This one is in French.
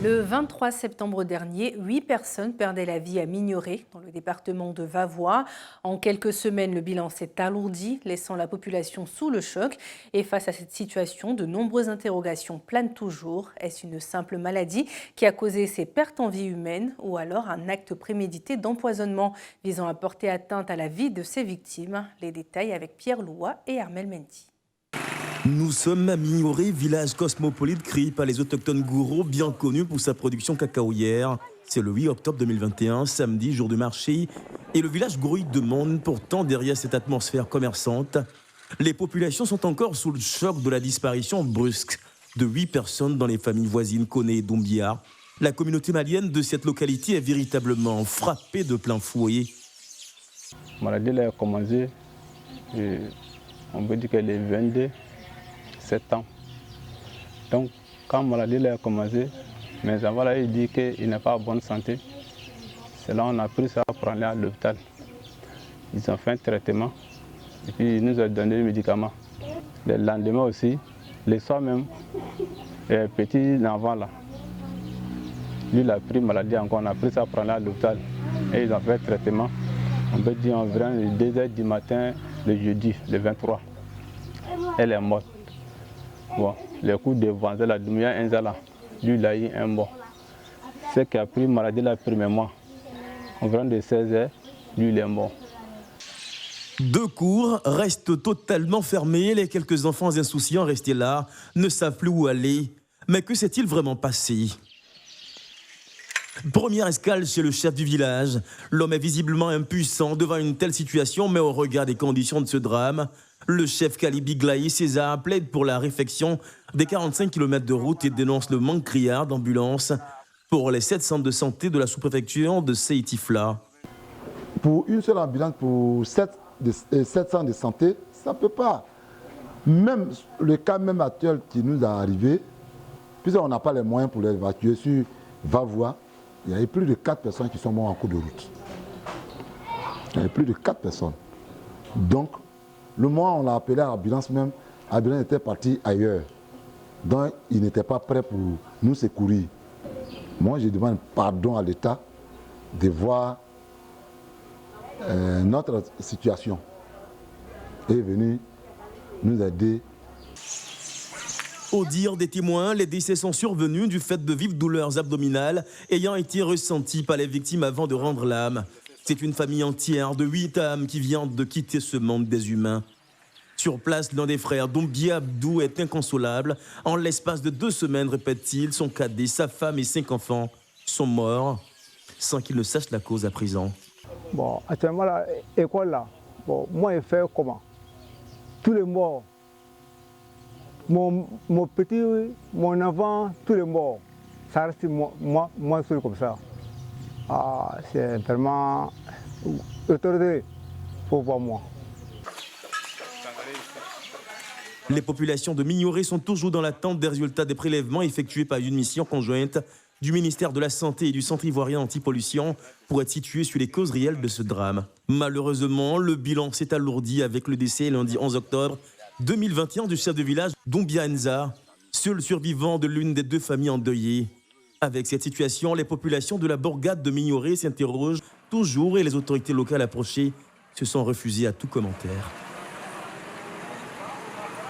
Le 23 septembre dernier, 8 personnes perdaient la vie à Mignoret, dans le département de Vavois. En quelques semaines, le bilan s'est alourdi, laissant la population sous le choc. Et face à cette situation, de nombreuses interrogations planent toujours. Est-ce une simple maladie qui a causé ces pertes en vie humaine ou alors un acte prémédité d'empoisonnement visant à porter atteinte à la vie de ses victimes? Les détails avec Pierre Loua et Armel Menti. Nous sommes à Mignoret, village cosmopolite créé par les autochtones Gouro, bien connu pour sa production cacaoyère. C'est le 8 octobre 2021, samedi, jour de marché. Et le village grouille de monde, pourtant derrière cette atmosphère commerçante. Les populations sont encore sous le choc de la disparition brusque de 8 personnes dans les familles voisines Koné et Doumbia. La communauté malienne de cette localité est véritablement frappée de plein fouet. La maladie a commencé, on peut dire qu'elle est 22. 7 ans. Donc, quand la maladie a commencé, mes enfants ont dit qu'il n'est pas en bonne santé. C'est là qu'on a pris ça pour aller à l'hôpital. Ils ont fait un traitement et puis ils nous ont donné des médicaments. Le lendemain aussi, le soir même, le petit enfant là, lui il a pris maladie encore, on a pris ça pour aller à l'hôpital et ils ont fait un traitement. On peut dire environ 2 h du matin, le jeudi, le 23. Elle est morte. Bon, le coup de Vanzel, la Doumia Enzala, lui, il a eu un mort. Ce qui a pris maladie le premier mois, environ de 16 h, lui, il est mort. 2 cours restent totalement fermés. Les quelques enfants insouciants restés là ne savent plus où aller. Mais que s'est-il vraiment passé? Première escale chez le chef du village. L'homme est visiblement impuissant devant une telle situation, mais au regard des conditions de ce drame, le chef Kalibi Glaï César plaide pour la réfection des 45 km de route et dénonce le manque criard d'ambulances pour les 7 centres de santé de la sous-préfecture de Séitifla. Pour une seule ambulance, pour 7 centres de santé, ça ne peut pas. Même le cas même actuel qui nous est arrivé, puisqu'on n'a pas les moyens pour les évacuer sur Vavois, il y avait plus de 4 personnes qui sont mortes en cours de route. Il y avait plus de 4 personnes. Donc, le moment où on l'a appelé à l'ambulance même, l'ambulance était partie ailleurs. Donc, il n'était pas prêt pour nous secourir. Moi, je demande pardon à l'État de voir notre situation et venir nous aider. Au dire des témoins, les décès sont survenus du fait de vives douleurs abdominales ayant été ressenties par les victimes avant de rendre l'âme. C'est une famille entière de 8 âmes qui vient de quitter ce monde des humains. Sur place, l'un des frères, Doumbia Abdou, est inconsolable. En l'espace de 2 semaines, répète-t-il, son cadet, sa femme et 5 enfants sont morts sans qu'il ne sache la cause à présent. Bon, actuellement, l'école là, bon, moi, je fais comment? Tous les morts. Mon petit, mon enfant, tous les morts. Ça reste moi seul comme ça. Ah, c'est vraiment autorité pour voir moi. Les populations de Mignoret sont toujours dans l'attente des résultats des prélèvements effectués par une mission conjointe du ministère de la Santé et du Centre ivoirien anti-pollution pour être situé sur les causes réelles de ce drame. Malheureusement, le bilan s'est alourdi avec le décès lundi 11 octobre 2021 du chef de village Doumbia Enza, seul survivant de l'une des 2 familles endeuillées. Avec cette situation, les populations de la bourgade de Mignoret s'interrogent toujours et les autorités locales approchées se sont refusées à tout commentaire.